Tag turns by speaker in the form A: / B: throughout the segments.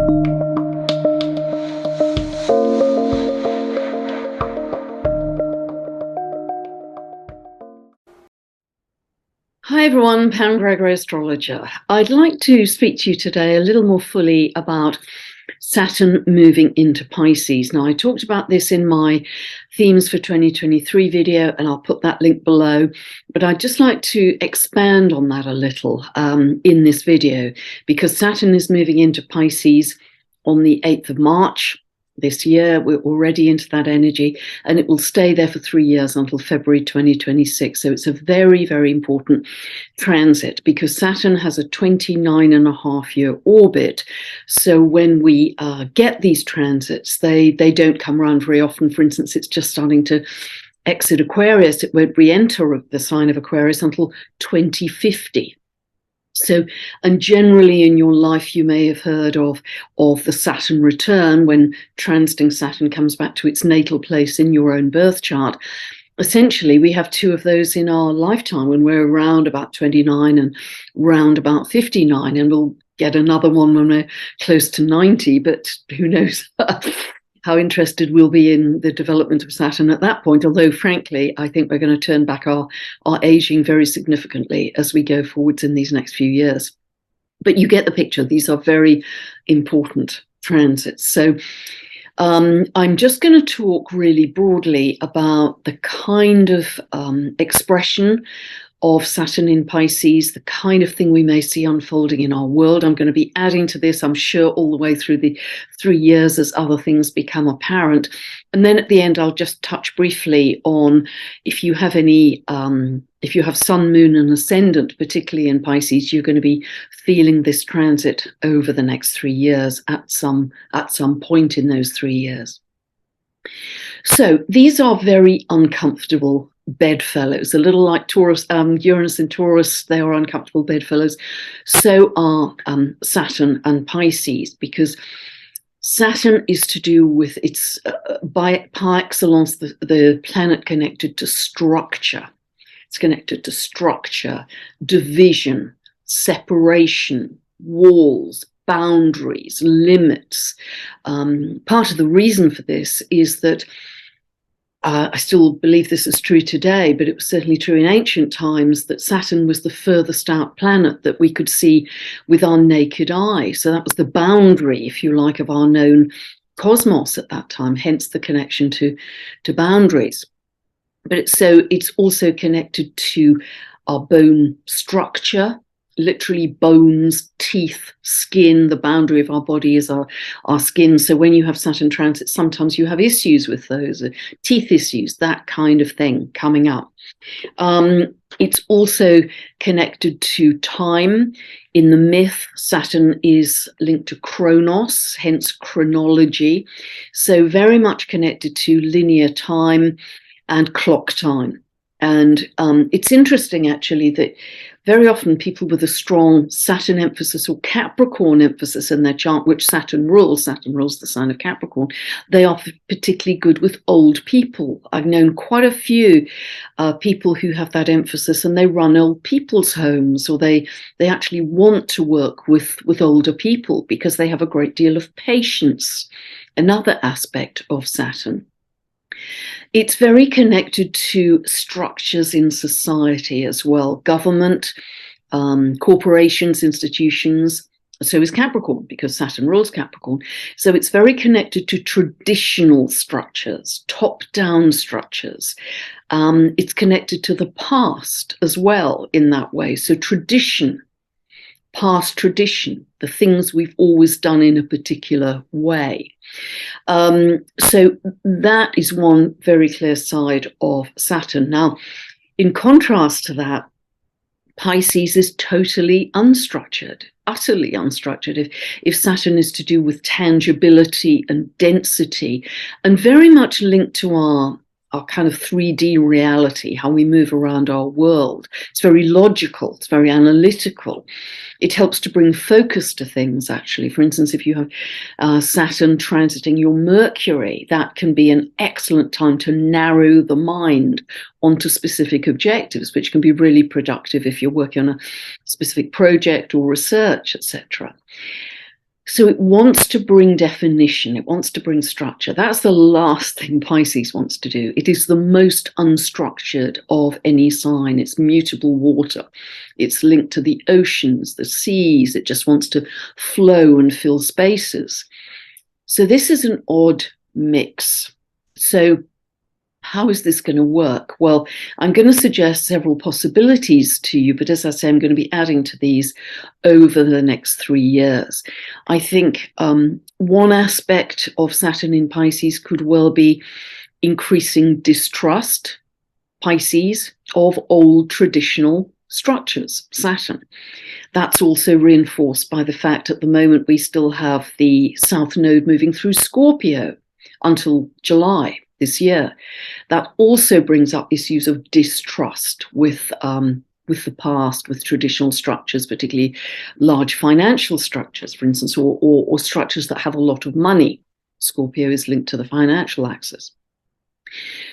A: Hi everyone, Pam Gregory, astrologer. I'd like to speak to you today a little more fully about Saturn moving into Pisces. Now, I talked about this in my themes for 2023 video, and I'll put that link below, but I'd just like to expand on that a little in this video, because Saturn is moving into Pisces on the 8th of March. This year. We're already into that energy, and it will stay there for 3 years until February 2026. So it's a very, very important transit because Saturn has a 29.5-year orbit. So when we get these transits, they don't come around very often. For instance, it's just starting to exit Aquarius. It won't re-enter the sign of Aquarius until 2050. So, and generally in your life, you may have heard of the Saturn return, when transiting Saturn comes back to its natal place in your own birth chart. Essentially, we have two of those in our lifetime when we're around about 29 and round about 59, and we'll get another one when we're close to 90, but who knows how interested we'll be in the development of Saturn at that point, although frankly, I think we're going to turn back our aging very significantly as we go forwards in these next few years. But you get the picture. These are very important transits. So I'm just going to talk really broadly about the kind of expression of Saturn in Pisces, the kind of thing we may see unfolding in our world. I'm going to be adding to this, I'm sure, all the way through the 3 years as other things become apparent. And then at the end, I'll just touch briefly on if you have any, if you have Sun, Moon and Ascendant, particularly in Pisces, you're going to be feeling this transit over the next 3 years at some point in those 3 years. So these are very uncomfortable bedfellows, a little like Taurus, Uranus and Taurus. They are uncomfortable bedfellows. So are Saturn and Pisces, because Saturn is to do with its, par excellence, the planet connected to structure. It's connected to structure, division, separation, walls, boundaries, limits. Part of the reason for this is that I still believe this is true today, but it was certainly true in ancient times, that Saturn was the furthest out planet that we could see with our naked eye. So that was the boundary, if you like, of our known cosmos at that time, hence the connection to boundaries. But it's also connected to our bone structure, literally bones, teeth, skin. The boundary of our body is our skin. So when you have Saturn transit, sometimes you have issues with those, teeth issues, that kind of thing coming up. It's also connected to time. In the myth, Saturn is linked to Chronos, hence chronology. So very much connected to linear time and clock time. And it's interesting, actually, that very often people with a strong Saturn emphasis or Capricorn emphasis in their chart, which Saturn rules the sign of Capricorn, they are particularly good with old people. I've known quite a few people who have that emphasis, and they run old people's homes, or they actually want to work with older people because they have a great deal of patience, another aspect of Saturn. It's very connected to structures in society as well, government, corporations, institutions. So is Capricorn, because Saturn rules Capricorn. So it's very connected to traditional structures, top-down structures. It's connected to the past as well in that way. So tradition, past tradition, the things we've always done in a particular way. So that is one very clear side of Saturn. Now, in contrast to that, Pisces is totally unstructured, utterly unstructured. If Saturn is to do with tangibility and density, and very much linked to our kind of 3D reality, how we move around our world. It's very logical, it's very analytical. It helps to bring focus to things, actually. For instance, if you have Saturn transiting your Mercury, that can be an excellent time to narrow the mind onto specific objectives, which can be really productive if you're working on a specific project or research, etc. So it wants to bring definition, it wants to bring structure. That's the last thing Pisces wants to do. It is the most unstructured of any sign. It's mutable water. It's linked to the oceans, the seas. It just wants to flow and fill spaces. So this is an odd mix. So how is this going to work? Well, I'm going to suggest several possibilities to you, but as I say, I'm going to be adding to these over the next 3 years. I think one aspect of Saturn in Pisces could well be increasing distrust, Pisces, of old traditional structures, Saturn. That's also reinforced by the fact at the moment we still have the South Node moving through Scorpio until July this year. That also brings up issues of distrust with the past, with traditional structures, particularly large financial structures, for instance, or structures that have a lot of money. Scorpio is linked to the financial axis.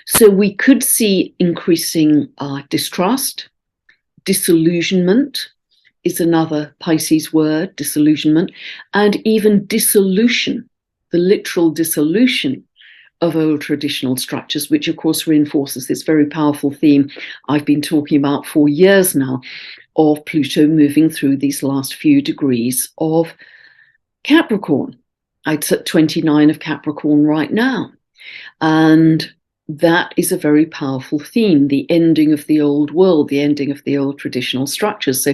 A: So we could see increasing distrust. Disillusionment is another Pisces word, disillusionment, and even dissolution, the literal dissolution of old traditional structures, which of course reinforces this very powerful theme I've been talking about for years now, of Pluto moving through these last few degrees of Capricorn. It's at 29 of Capricorn right now. And that is a very powerful theme, the ending of the old world, the ending of the old traditional structures. So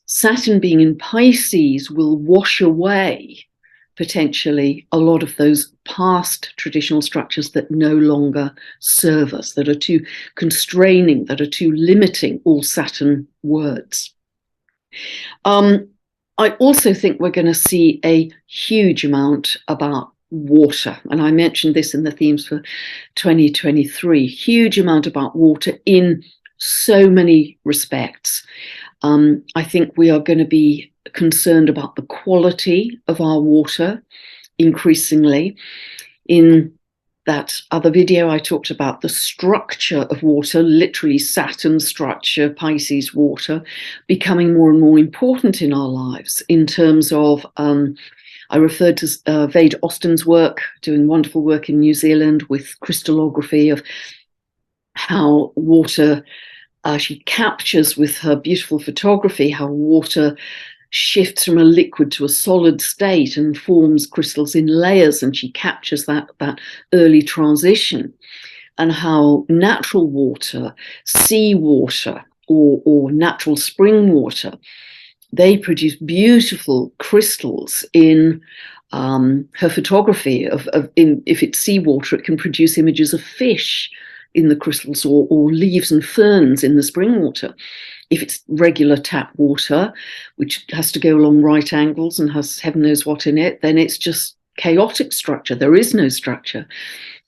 A: Saturn being in Pisces will wash away potentially a lot of those past traditional structures that no longer serve us, that are too constraining, that are too limiting, all Saturn words. I also think we're going to see a huge amount about water, and I mentioned this in the themes for 2023, huge amount about water in so many respects. I think we are going to be concerned about the quality of our water increasingly. In that other video, I talked about the structure of water, literally Saturn structure, Pisces water, becoming more and more important in our lives in terms of, I referred to Vade Austin's work, doing wonderful work in New Zealand with crystallography of how water, she captures with her beautiful photography, how water shifts from a liquid to a solid state and forms crystals in layers, and she captures that early transition, and how natural water, sea water, or natural spring water, they produce beautiful crystals in her photography if it's seawater, it can produce images of fish in the crystals, or leaves and ferns in the spring water. If it's regular tap water, which has to go along right angles and has heaven knows what in it, then it's just chaotic structure. There is no structure.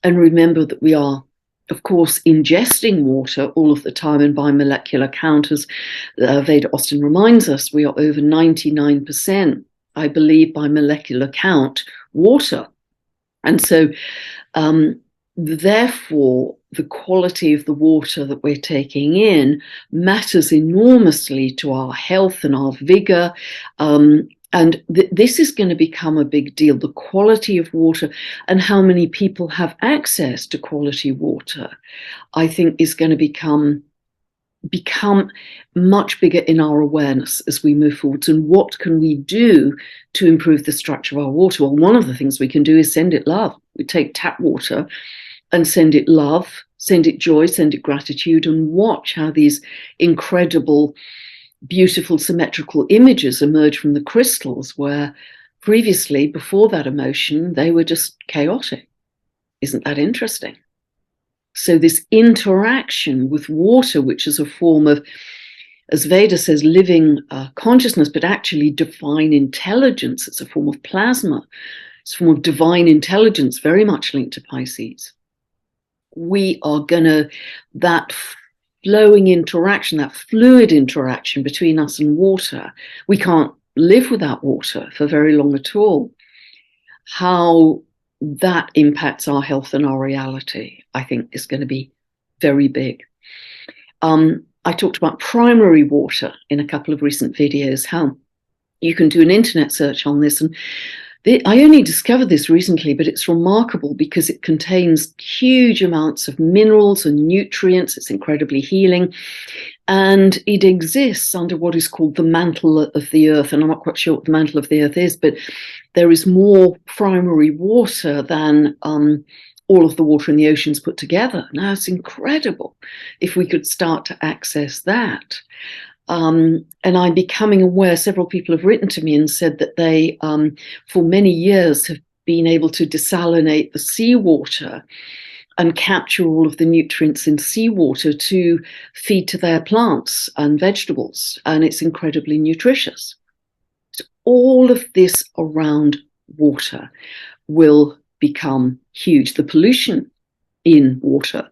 A: And remember that we are, of course, ingesting water all of the time, and by molecular count, as Vade Austin reminds us, we are over 99%, I believe, by molecular count, water. And so, therefore, the quality of the water that we're taking in matters enormously to our health and our vigor. And this is going to become a big deal. The quality of water and how many people have access to quality water, I think, is going to become much bigger in our awareness as we move forwards. And what can we do to improve the structure of our water? Well, one of the things we can do is send it love. We take tap water and send it love, send it joy, send it gratitude, and watch how these incredible, beautiful, symmetrical images emerge from the crystals, where previously, before that emotion, they were just chaotic. Isn't that interesting? So this interaction with water, which is a form of, as Veda says, living consciousness, but actually divine intelligence. It's a form of plasma. It's a form of divine intelligence, very much linked to Pisces. We are that flowing interaction, that fluid interaction between us and water, we can't live without water for very long at all. How that impacts our health and our reality, I think, is going to be very big. I talked about primary water in a couple of recent videos, how You can do an internet search on this, and I only discovered this recently, but it's remarkable because it contains huge amounts of minerals and nutrients. It's incredibly healing, and it exists under what is called the mantle of the earth. And I'm not quite sure what the mantle of the earth is, but there is more primary water than all of the water in the oceans put together. Now, it's incredible if we could start to access that. And I'm becoming aware, several people have written to me and said that they, for many years, have been able to desalinate the seawater and capture all of the nutrients in seawater to feed to their plants and vegetables. And it's incredibly nutritious. So all of this around water will become huge. The pollution in water,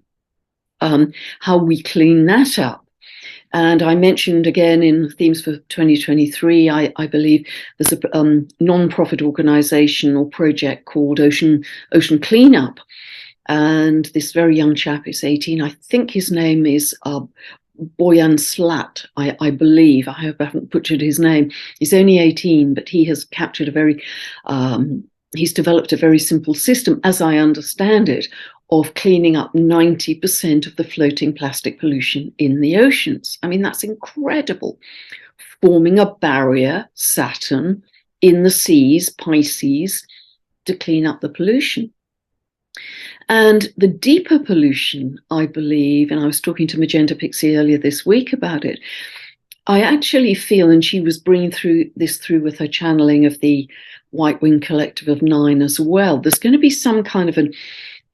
A: how we clean that up. And I mentioned again in themes for 2023, I believe there's a non-profit organization or project called Ocean Cleanup. And this very young chap is 18. I think his name is Boyan Slat, I believe. I hope I haven't butchered his name. He's only 18, but he has captured he's developed a very simple system, as I understand it, of cleaning up 90% of the floating plastic pollution in the oceans. I mean, that's incredible. Forming a barrier, Saturn, in the seas, Pisces, to clean up the pollution. And the deeper pollution, I believe, and I was talking to Magenta Pixie earlier this week about it, I actually feel, and she was bringing through with her channeling of the White Wing Collective of 9 as well, there's going to be some kind of an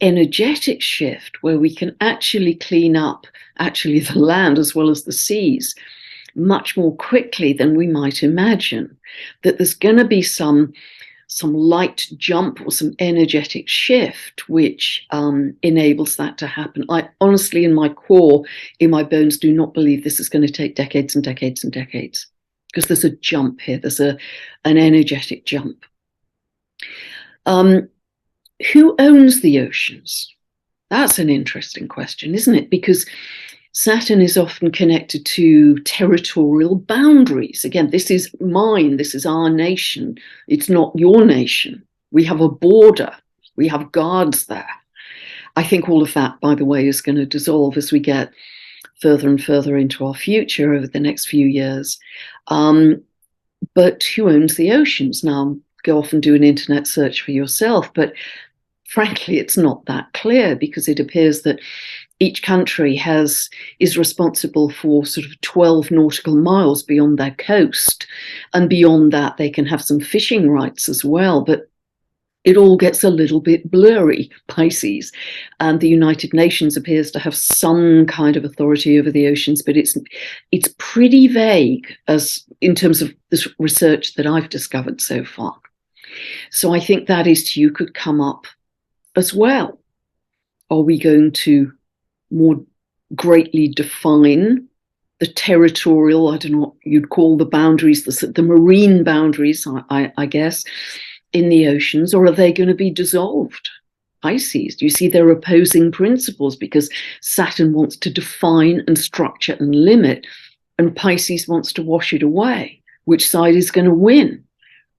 A: energetic shift where we can actually clean up the land as well as the seas much more quickly than we might imagine. That there's going to be some light jump or some energetic shift which enables that to happen. I honestly, in my core, in my bones, do not believe this is going to take decades and decades and decades, because there's a jump here. There's an energetic jump. Who owns the oceans? That's an interesting question, isn't it? Because Saturn is often connected to territorial boundaries. Again, this is mine, this is our nation. It's not your nation. We have a border. We have guards there. I think all of that, by the way, is going to dissolve as we get further and further into our future over the next few years. But who owns the oceans? Now, go off and do an internet search for yourself, but frankly, it's not that clear, because it appears that each country is responsible for sort of 12 nautical miles beyond their coast. And beyond that, they can have some fishing rights as well. But it all gets a little bit blurry, Pisces. And the United Nations appears to have some kind of authority over the oceans, but it's pretty vague as in terms of this research that I've discovered so far. So I think that issue could come up as well. Are we going to more greatly define the territorial, I don't know what you'd call the boundaries, the marine boundaries, I guess, in the oceans, or are they going to be dissolved? Pisces, do you see their opposing principles? Because Saturn wants to define and structure and limit, and Pisces wants to wash it away. Which side is going to win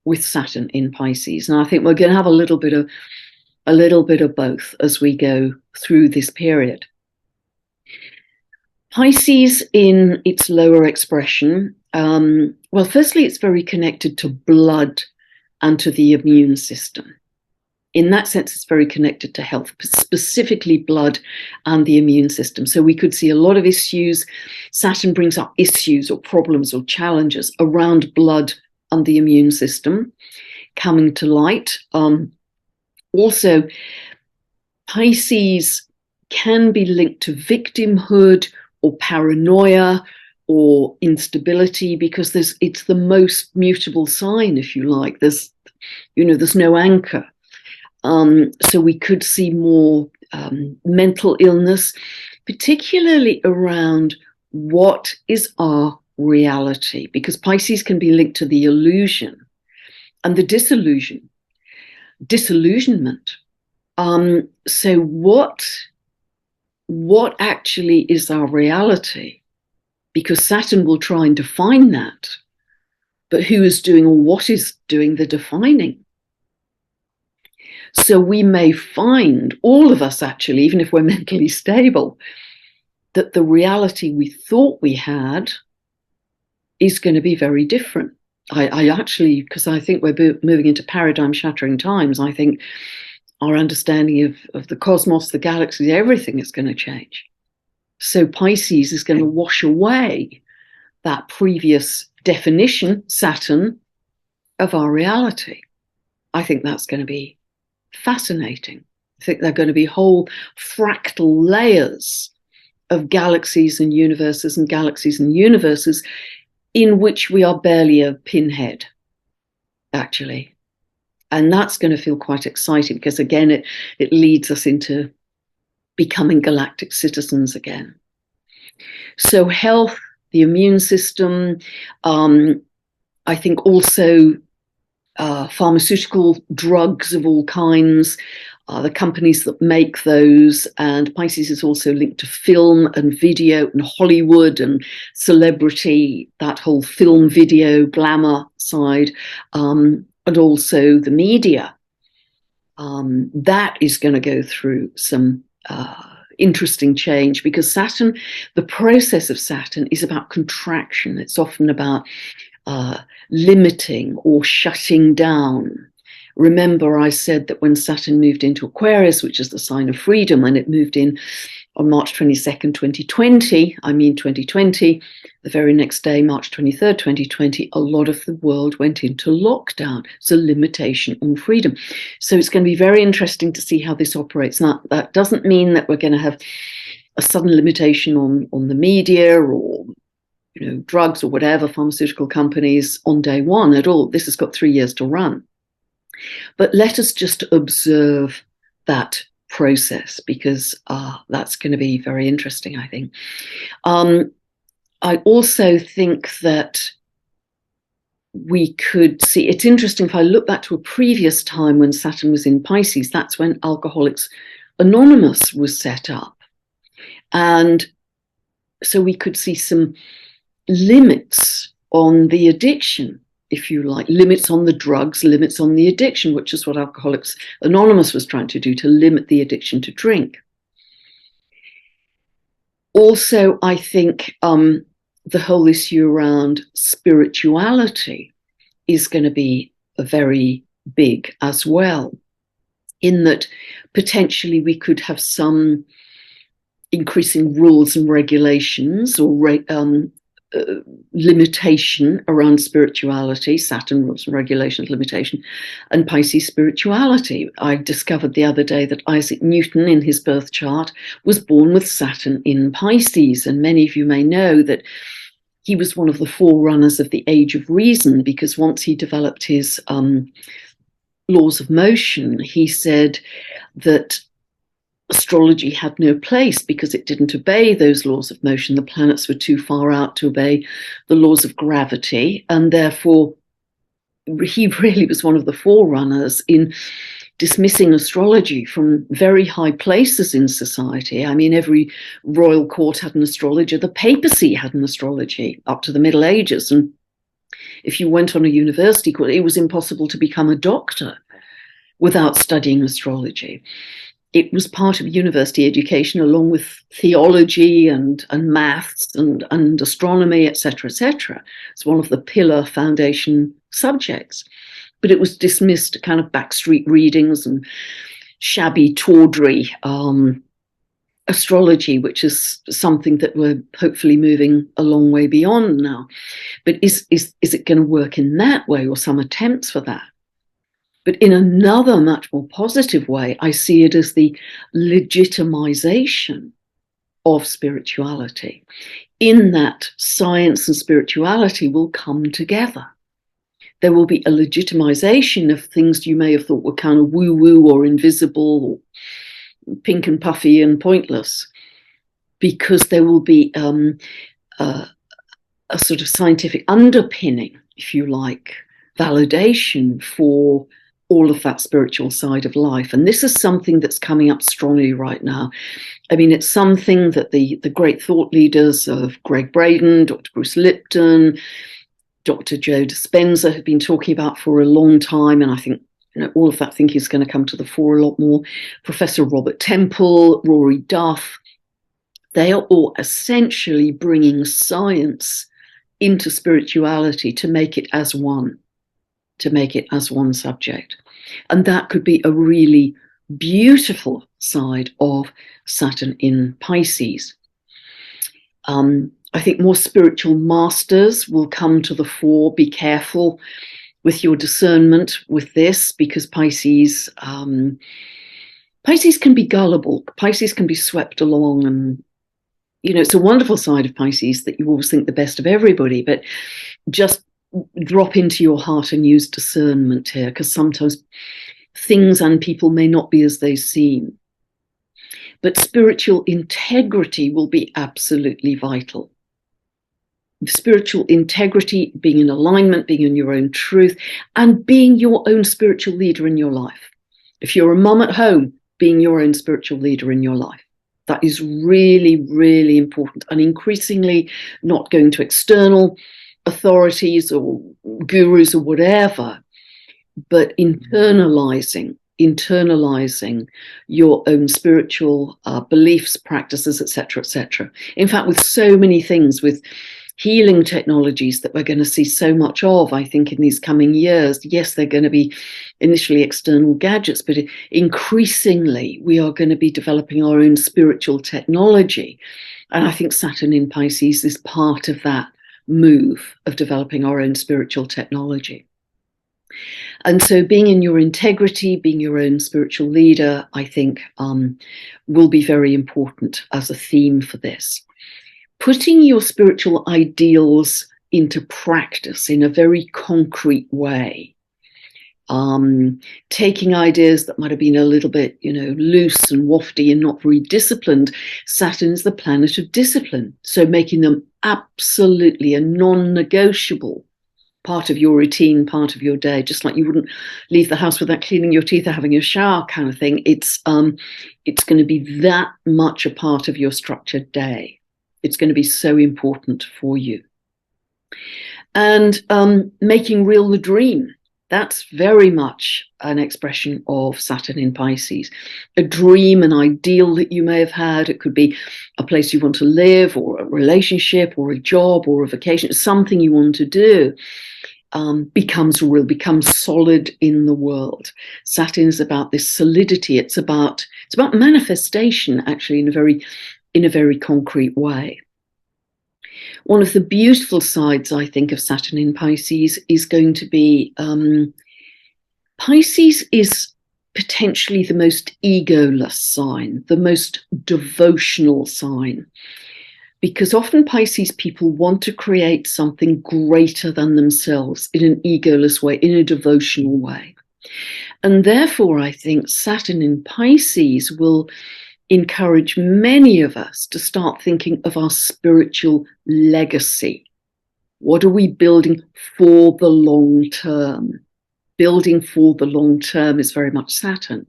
A: with Saturn in Pisces? And I think we're going to have a little bit of both as we go through this period. Pisces in its lower expression, well, firstly, it's very connected to blood and to the immune system. In that sense, it's very connected to health, specifically blood and the immune system. So we could see a lot of issues. Saturn brings up issues or problems or challenges around blood and the immune system coming to light. Also, Pisces can be linked to victimhood or paranoia or instability, because it's the most mutable sign, if you like. There's no anchor. So we could see more mental illness, particularly around what is our reality, because Pisces can be linked to the illusion and the disillusionment. So what actually is our reality? Because Saturn will try and define that, but who is doing or what is doing the defining. So we may find, all of us actually, even if we're mentally stable, that the reality we thought we had is going to be very different. I actually, because I think we're moving into paradigm-shattering times, I think our understanding of the cosmos, the galaxies, everything is going to change. So Pisces is going to wash away that previous definition, Saturn, of our reality. I think that's going to be fascinating. I think there are going to be whole fractal layers of galaxies and universes and galaxies and universes in which we are barely a pinhead, actually. And that's going to feel quite exciting because, again, it leads us into becoming galactic citizens again. So health, the immune system, I think also pharmaceutical drugs of all kinds, the companies that make those, and Pisces is also linked to film and video and Hollywood and celebrity, that whole film, video, glamour side, and also the media. That is going to go through some interesting change because Saturn, the process of Saturn is about contraction. It's often about limiting or shutting down. Remember, I said that when Saturn moved into Aquarius, which is the sign of freedom, and it moved in on March 22nd, 2020, the very next day, March 23rd, 2020, a lot of the world went into lockdown. It's a limitation on freedom. So it's going to be very interesting to see how this operates. Now, that doesn't mean that we're going to have a sudden limitation on the media or drugs or whatever, pharmaceutical companies on day one at all. This has got 3 years to run. But let us just observe that process because that's going to be very interesting, I think. I also think that we could see, it's interesting, if I look back to a previous time when Saturn was in Pisces, that's when Alcoholics Anonymous was set up. And so we could see some limits on the addiction, if you like, limits on the drugs, limits on the addiction, which is what Alcoholics Anonymous was trying to do, to limit the addiction to drink. Also, I think the whole issue around spirituality is going to be very big as well, in that potentially we could have some increasing rules and regulations or limitation around spirituality, Saturn rules and regulations, limitation, and Pisces spirituality. I discovered the other day that Isaac Newton in his birth chart was born with Saturn in Pisces, and many of you may know that he was one of the forerunners of the Age of Reason, because once he developed his laws of motion, he said that astrology had no place because it didn't obey those laws of motion. The planets were too far out to obey the laws of gravity, and therefore he really was one of the forerunners in dismissing astrology from very high places in society. I mean, every royal court had an astrologer. The papacy had an astrology up to the Middle Ages, and if you went on a university course, it was impossible to become a doctor without studying astrology. It was part of university education, along with theology and maths and astronomy, etc., etc. It's one of the pillar foundation subjects. But it was dismissed kind of backstreet readings and shabby, tawdry astrology, which is something that we're hopefully moving a long way beyond now. But is it going to work in that way, or some attempts for that? But in another much more positive way, I see it as the legitimization of spirituality, in that science and spirituality will come together. There will be a legitimization of things you may have thought were kind of woo-woo or invisible or pink and puffy and pointless, because there will be a sort of scientific underpinning, if you like, validation for all of that spiritual side of life. And this is something that's coming up strongly right now. I mean, it's something that the great thought leaders of Greg Braden, Dr. Bruce Lipton, Dr. Joe Dispenza have been talking about for a long time, and I think all of that thinking is going to come to the fore a lot more. Professor Robert Temple, Rory Duff, they are all essentially bringing science into spirituality to make it as one subject. And that could be a really beautiful side of Saturn in Pisces. I think more spiritual masters will come to the fore. Be careful with your discernment with this, because Pisces can be gullible. Pisces can be swept along, and it's a wonderful side of Pisces that you always think the best of everybody, but just drop into your heart and use discernment here, because sometimes things and people may not be as they seem. But spiritual integrity will be absolutely vital. Spiritual integrity, being in alignment, being in your own truth, and being your own spiritual leader in your life. If you're a mum at home, being your own spiritual leader in your life. That is really, really important, and increasingly not going to external authorities or gurus or whatever, but internalizing your own spiritual beliefs, practices, etc., etc. In fact, with so many things, with healing technologies that we're going to see so much of, I think, in these coming years. Yes, they're going to be initially external gadgets, but increasingly we are going to be developing our own spiritual technology. And I think Saturn in Pisces is part of that move of developing our own spiritual technology. And so being in your integrity, being your own spiritual leader, I think will be very important as a theme for this. Putting your spiritual ideals into practice in a very concrete way. Taking ideas that might have been a little bit, loose and wafty and not very disciplined. Saturn is the planet of discipline. So making them absolutely a non-negotiable part of your routine, part of your day, just like you wouldn't leave the house without cleaning your teeth or having a shower kind of thing. It's going to be that much a part of your structured day. It's going to be so important for you. And making real the dream. That's very much an expression of Saturn in Pisces. A dream, an ideal that you may have had. It could be a place you want to live, or a relationship, or a job, or a vacation. Something you want to do becomes real, becomes solid in the world. Saturn is about this solidity. It's about manifestation, actually, in a very concrete way. One of the beautiful sides, I think, of Saturn in Pisces is going to be Pisces is potentially the most egoless sign, the most devotional sign, because often Pisces people want to create something greater than themselves in an egoless way, in a devotional way. And therefore, I think Saturn in Pisces will encourage many of us to start thinking of our spiritual legacy. What are we building for the long term? Building for the long term is very much Saturn,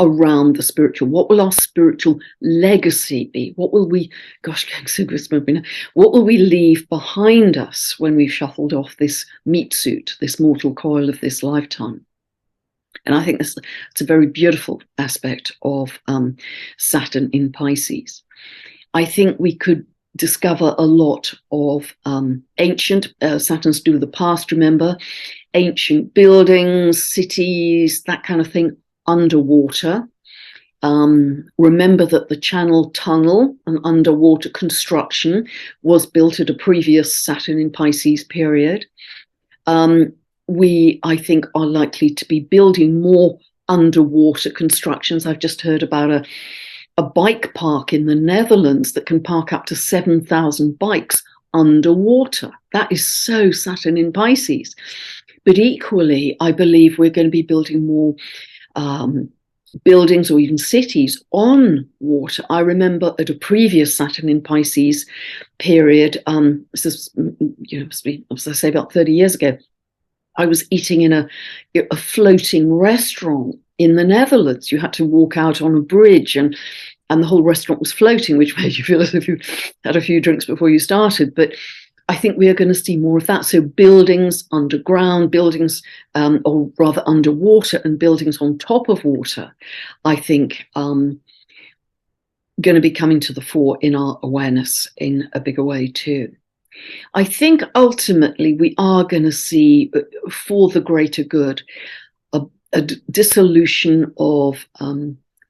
A: around the spiritual. What will our spiritual legacy be? What will we, what will we leave behind us when we've shuffled off this meat suit, this mortal coil of this lifetime? And I think it's a very beautiful aspect of Saturn in Pisces. I think we could discover a lot of ancient, Saturn's to do with the past, remember, ancient buildings, cities, that kind of thing, underwater. Remember that the Channel Tunnel, an underwater construction, was built at a previous Saturn in Pisces period. We, I think, are likely to be building more underwater constructions. I've just heard about a bike park in the Netherlands that can park up to 7,000 bikes underwater. That is so Saturn in Pisces. But equally, I believe we're going to be building more buildings or even cities on water. I remember at a previous Saturn in Pisces period, this is, as I say, about 30 years ago, I was eating in a floating restaurant in the Netherlands. You had to walk out on a bridge, and the whole restaurant was floating, which made you feel as if you had a few drinks before you started. But I think we are going to see more of that. So buildings underground, buildings, or rather underwater, and buildings on top of water, I think, going to be coming to the fore in our awareness in a bigger way too. I think ultimately we are going to see, for the greater good, a dissolution of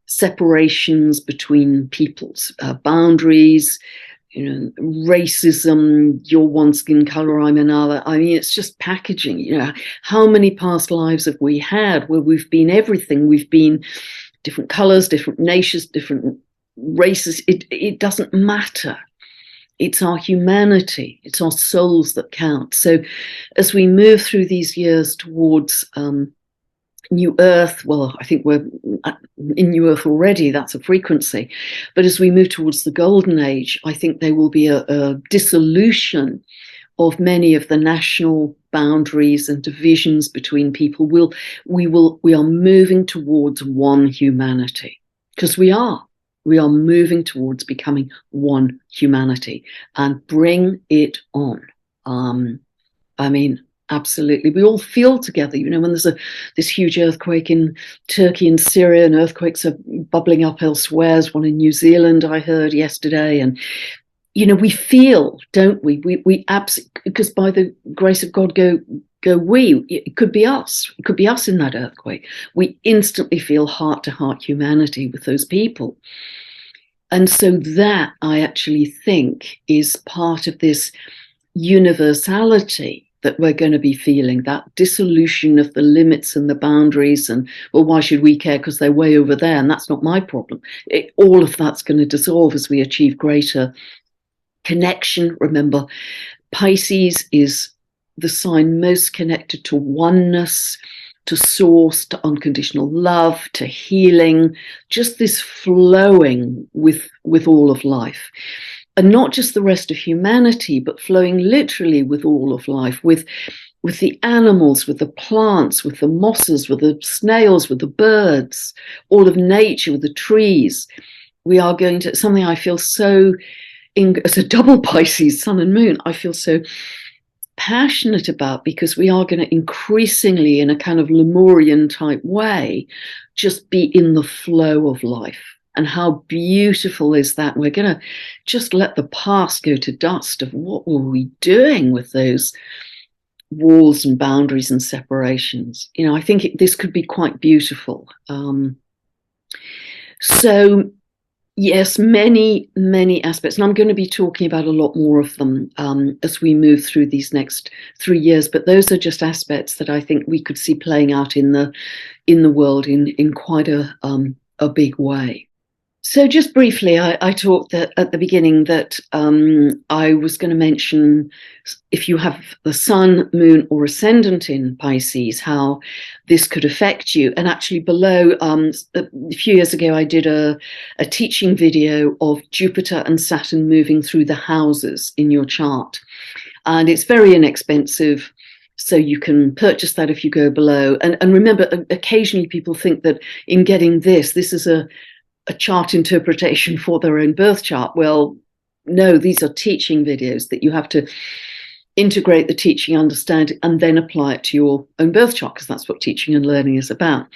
A: separations between peoples, boundaries, racism, you're one skin color, I'm another. I mean, it's just packaging. How many past lives have we had where we've been everything? We've been different colors, different nations, different races. It doesn't matter. It's our humanity, it's our souls that count. So as we move through these years towards New Earth, well, I think we're in New Earth already, that's a frequency. But as we move towards the Golden Age, I think there will be a dissolution of many of the national boundaries and divisions between people. We are moving towards one humanity, because we are moving towards becoming one humanity, and bring it on. I mean, absolutely. We all feel together. When there's this huge earthquake in Turkey and Syria, and earthquakes are bubbling up elsewhere. There's one in New Zealand, I heard yesterday. And, we feel, don't we? We absolutely, because by the grace of God go we. It could be us. It could be us in that earthquake. We instantly feel heart-to-heart humanity with those people. And so that, I actually think, is part of this universality that we're going to be feeling, that dissolution of the limits and the boundaries. And, well, why should we care? Because they're way over there, and that's not my problem. All of that's going to dissolve as we achieve greater connection. Remember, Pisces is the sign most connected to oneness, to source, to unconditional love, to healing, just this flowing with all of life. And not just the rest of humanity, but flowing literally with all of life, with the animals, with the plants, with the mosses, with the snails, with the birds, all of nature, with the trees. We are going to, something I feel so, as a double Pisces, sun and moon, I feel so passionate about, because we are going to increasingly, in a kind of Lemurian type way, just be in the flow of life. And how beautiful is that? We're going to just let the past go to dust of what were we doing with those walls and boundaries and separations. I think this could be quite beautiful. So yes, many, many aspects. And I'm going to be talking about a lot more of them as we move through these next 3 years. But those are just aspects that I think we could see playing out in the world in quite a big way. So just briefly, I talked at the beginning that I was going to mention, if you have the sun, moon, or ascendant in Pisces, how this could affect you. And actually below, a few years ago, I did a teaching video of Jupiter and Saturn moving through the houses in your chart. And it's very inexpensive. So you can purchase that if you go below. And remember, occasionally people think that in getting this is a chart interpretation for their own birth chart. Well, no, these are teaching videos that you have to integrate the teaching, understand it, and then apply it to your own birth chart, because that's what teaching and learning is about.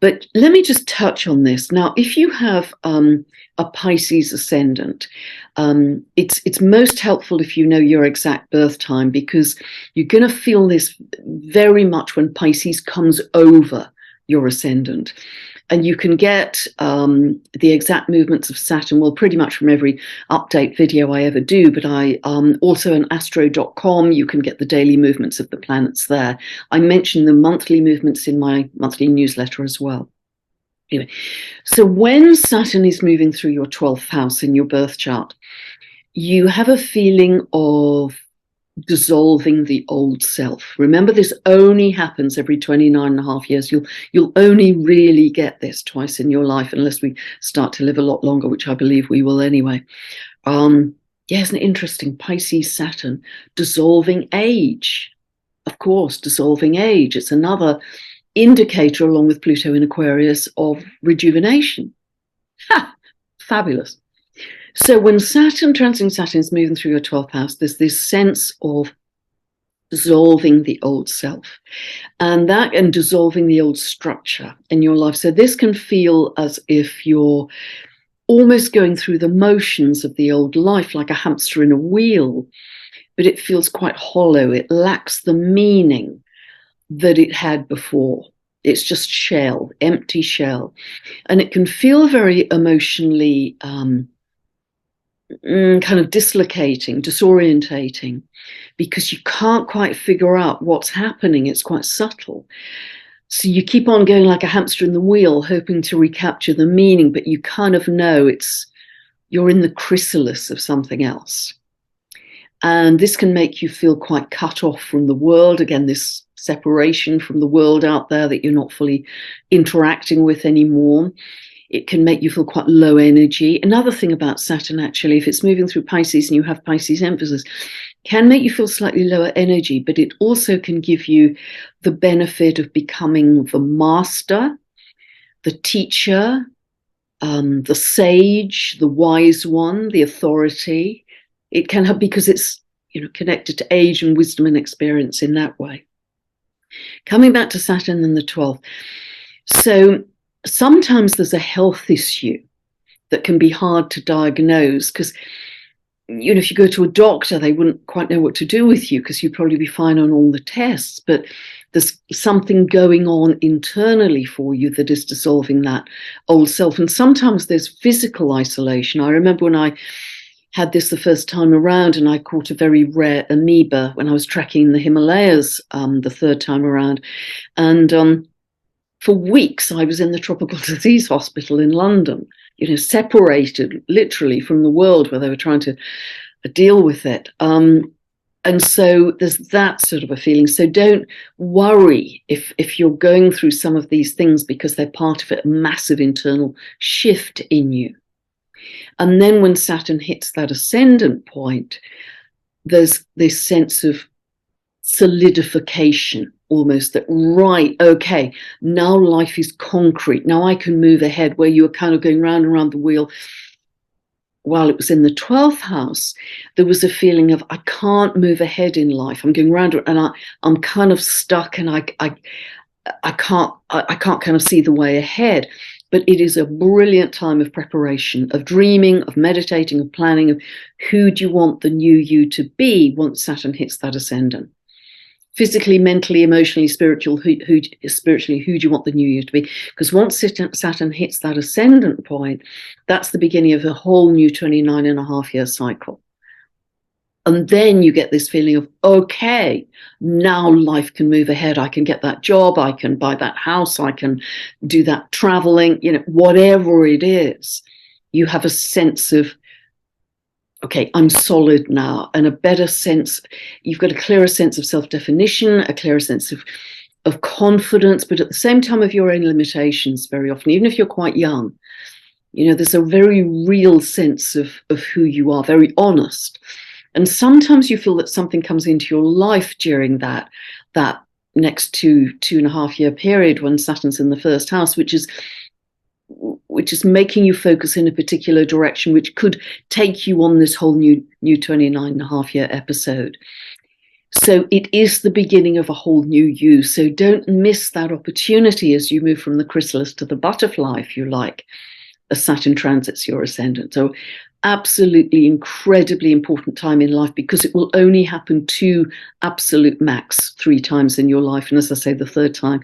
A: But let me just touch on this. Now, if you have a Pisces ascendant, it's most helpful if you know your exact birth time, because you're going to feel this very much when Pisces comes over your ascendant. And you can get the exact movements of Saturn, well, pretty much from every update video I ever do, but I also on astro.com, you can get the daily movements of the planets there. I mention the monthly movements in my monthly newsletter as well. Anyway, so when Saturn is moving through your 12th house in your birth chart, you have a feeling of dissolving the old self. Remember, this only happens every 29 and a half years. You'll only really get this twice in your life, unless we start to live a lot longer, which I believe we will anyway. Yeah, isn't it interesting? Pisces Saturn, dissolving age. Of course, dissolving age. It's another indicator, along with Pluto in Aquarius, of rejuvenation. Ha! Fabulous. So when transiting Saturn is moving through your 12th house, there's this sense of dissolving the old self and dissolving the old structure in your life. So this can feel as if you're almost going through the motions of the old life, like a hamster in a wheel, but it feels quite hollow. It lacks the meaning that it had before. It's just shell, empty shell. And it can feel very emotionally kind of dislocating, disorientating, because you can't quite figure out what's happening. It's quite subtle. So you keep on going like a hamster in the wheel, hoping to recapture the meaning, but you kind of know you're in the chrysalis of something else. And this can make you feel quite cut off from the world. Again, this separation from the world out there that you're not fully interacting with anymore. It can make you feel quite low energy. Another thing about Saturn, actually, if it's moving through Pisces and you have Pisces emphasis, can make you feel slightly lower energy, but it also can give you the benefit of becoming the master, the teacher, the sage, the wise one, the authority. It can have, because it's connected to age and wisdom and experience in that way. Coming back to Saturn in the 12th. So sometimes there's a health issue that can be hard to diagnose because, if you go to a doctor, they wouldn't quite know what to do with you because you'd probably be fine on all the tests. But there's something going on internally for you that is dissolving that old self. And sometimes there's physical isolation. I remember when I had this the first time around and I caught a very rare amoeba when I was trekking the Himalayas the third time around. And for weeks, I was in the tropical disease hospital in London, separated literally from the world where they were trying to deal with it. And so there's that sort of a feeling. So don't worry if you're going through some of these things because they're part of a massive internal shift in you. And then when Saturn hits that ascendant point, there's this sense of solidification almost that, right, okay, now life is concrete. Now I can move ahead, where you were kind of going round and round the wheel. While it was in the 12th house, there was a feeling of, I can't move ahead in life. I'm going round and I'm kind of stuck and I can't kind of see the way ahead. But it is a brilliant time of preparation, of dreaming, of meditating, of planning, of who do you want the new you to be once Saturn hits that ascendant. Physically, mentally, emotionally, spiritually, who do you want the new you to be? Because once Saturn hits that ascendant point, that's the beginning of a whole new 29.5-year cycle. And then you get this feeling of, okay, now life can move ahead. I can get that job. I can buy that house. I can do that traveling, whatever it is. You have a sense of, okay, I'm solid now, and a better sense. You've got a clearer sense of self-definition, a clearer sense of confidence, but at the same time of your own limitations very often, even if you're quite young. There's a very real sense of who you are, very honest. And sometimes you feel that something comes into your life during that next 2.5-year period when Saturn's in the first house, which is making you focus in a particular direction, which could take you on this whole new 29.5-year episode. So it is the beginning of a whole new you. So don't miss that opportunity as you move from the chrysalis to the butterfly, if you like, as Saturn transits your ascendant. So absolutely incredibly important time in life, because it will only happen to absolute max 3 times in your life. And as I say, the third time,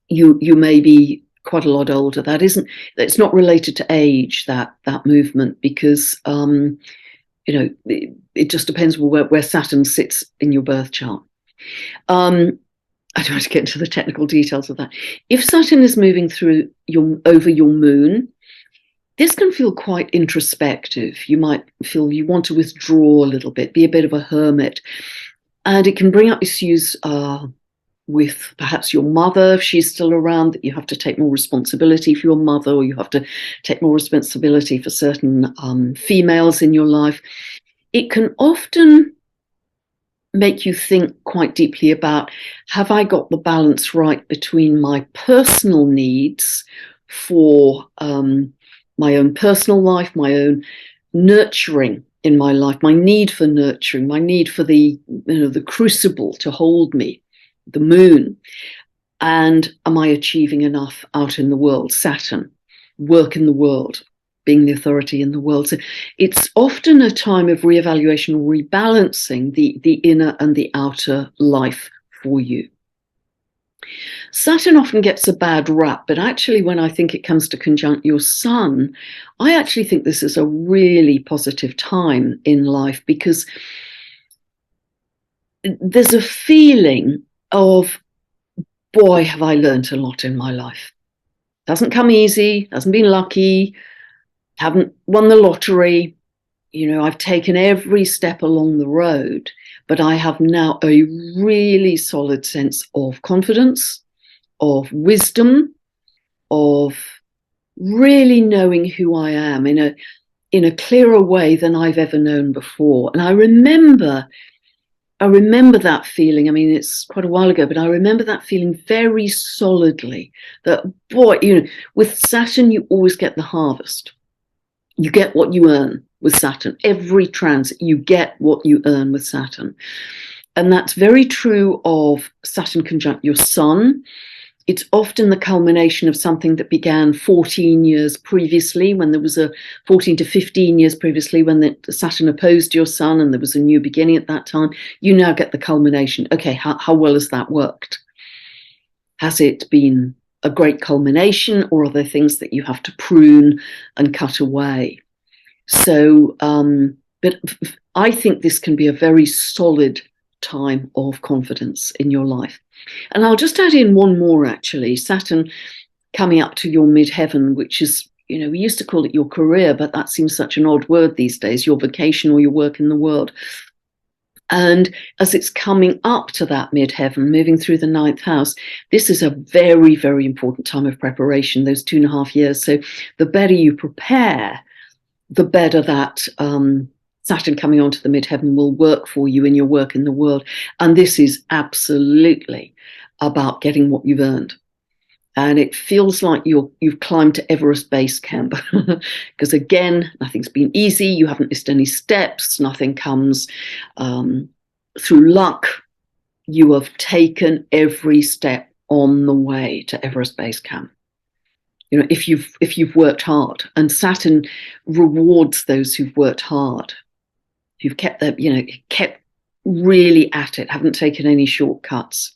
A: you may be quite a lot older. It's not related to age, that movement, because it just depends where Saturn sits in your birth chart. I don't want to get into the technical details of that. If Saturn is moving through over your moon, this can feel quite introspective. You might feel you want to withdraw a little bit, be a bit of a hermit. And it can bring up issues with perhaps your mother, if she's still around, that you have to take more responsibility for your mother, or you have to take more responsibility for certain females in your life. It can often make you think quite deeply about, have I got the balance right between my personal needs for my own personal life, my own nurturing in my life, my need for nurturing, my need for the crucible to hold me, the moon. And am I achieving enough out in the world? Saturn, work in the world, being the authority in the world. So it's often a time of reevaluation or rebalancing the inner and the outer life for you. Saturn often gets a bad rap, but actually when I think it comes to conjunct your sun, I actually think this is a really positive time in life, because there's a feeling of, boy, have I learned a lot in my life. Hasn't come easy, hasn't been lucky, haven't won the lottery. I've taken every step along the road, but I have now a really solid sense of confidence, of wisdom, of really knowing who I am in a clearer way than I've ever known before. And I remember that feeling. I mean, it's quite a while ago, but I remember that feeling very solidly, that, boy, with Saturn, you always get the harvest. You get what you earn with Saturn. Every transit, you get what you earn with Saturn. And that's very true of Saturn conjunct your sun. It's often the culmination of something that began 14 years previously, when there was 14 to 15 years previously, when the Saturn opposed your sun and there was a new beginning at that time. You now get the culmination. Okay, how well has that worked? Has it been a great culmination, or are there things that you have to prune and cut away? So, but I think this can be a very solid time of confidence in your life. And I'll just add in one more, actually. Saturn coming up to your midheaven, which is, we used to call it your career, but that seems such an odd word these days, your vocation or your work in the world. And as it's coming up to that midheaven, moving through the ninth house, this is a very, very important time of preparation, those 2.5 years. So the better you prepare, the better that Saturn coming onto the midheaven will work for you in your work in the world. And this is absolutely about getting what you've earned. And it feels like you've climbed to Everest base camp, because again, nothing's been easy. You haven't missed any steps. Nothing comes through luck. You have taken every step on the way to Everest base camp. If you've worked hard, and Saturn rewards those who've worked hard, who've kept kept really at it, haven't taken any shortcuts.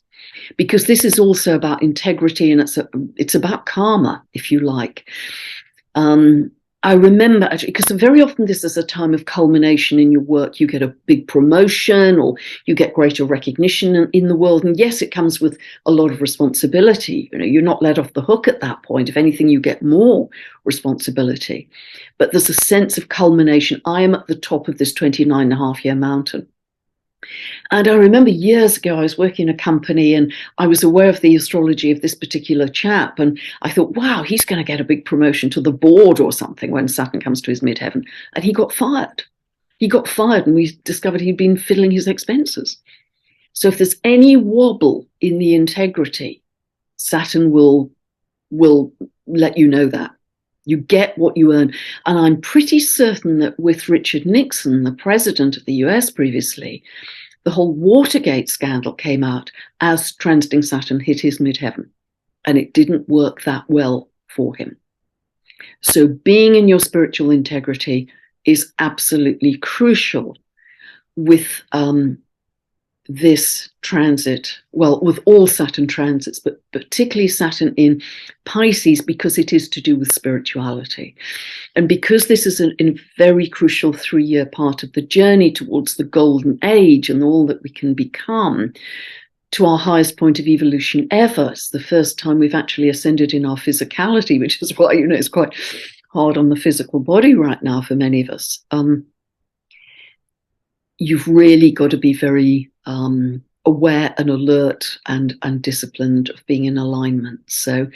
A: Because this is also about integrity, and it's about karma, if you like. I remember, actually, because very often this is a time of culmination in your work. You get a big promotion, or you get greater recognition in the world. And yes, it comes with a lot of responsibility. You're not let off the hook at that point. If anything, you get more responsibility. But there's a sense of culmination. I am at the top of this 29.5-year mountain. And I remember years ago, I was working in a company and I was aware of the astrology of this particular chap. And I thought, wow, he's going to get a big promotion to the board or something when Saturn comes to his midheaven. And he got fired. And we discovered he'd been fiddling his expenses. So if there's any wobble in the integrity, Saturn will let you know that. You get what you earn. And I'm pretty certain that with Richard Nixon, the president of the US previously, the whole Watergate scandal came out as transiting Saturn hit his midheaven. And it didn't work that well for him. So being in your spiritual integrity is absolutely crucial with this transit, well, with all Saturn transits, but particularly Saturn in Pisces, because it is to do with spirituality. And because this is a very crucial 3-year part of the journey towards the golden age and all that we can become to our highest point of evolution ever. It's the first time we've actually ascended in our physicality, which is why, it's quite hard on the physical body right now for many of us. You've really got to be very aware and alert and disciplined of being in alignment. So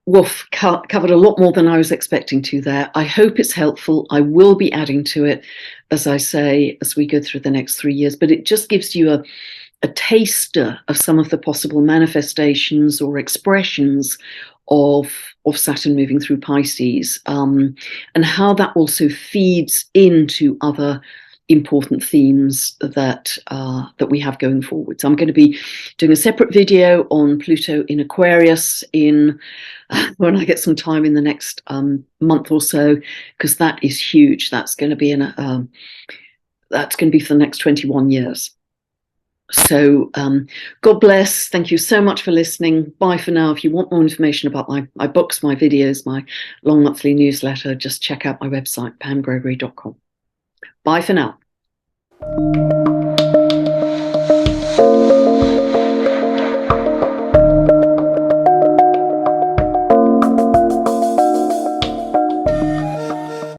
A: we've covered a lot more than I was expecting to there. I hope it's helpful. I will be adding to it, as I say, as we go through the next 3 years, but it just gives you a taster of some of the possible manifestations or expressions of Saturn moving through Pisces, and how that also feeds into other important themes that we have going forward. So I'm going to be doing a separate video on Pluto in Aquarius in when I get some time in the next month or so, because that is huge. That's going to be for the next 21 years. So God bless. Thank you so much for listening. Bye for now. If you want more information about my books, my videos, my long monthly newsletter, just check out my website, pamgregory.com. Bye for now.